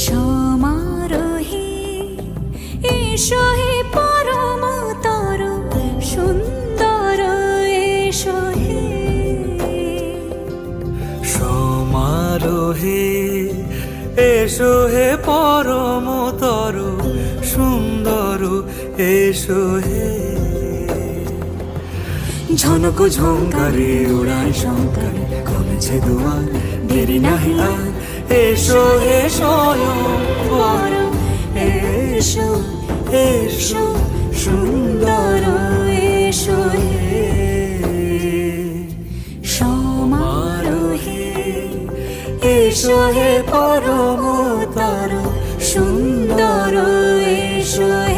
সমারোহে এসো হে পরমতর সুন্দর এসো হে। সমারোহে এসো হে পরমতর সুন্দর এসো হে। ঝনক ঝঙ্কারে উড়ায় শঙ্কারে খুলেছে দুয়ার, দেরি নাহি আর এসো হে স্বয়ং বর। এসো এসো সুন্দর এসো হে। সমারোহে এসো হে পরমতর সুন্দর এসো হে।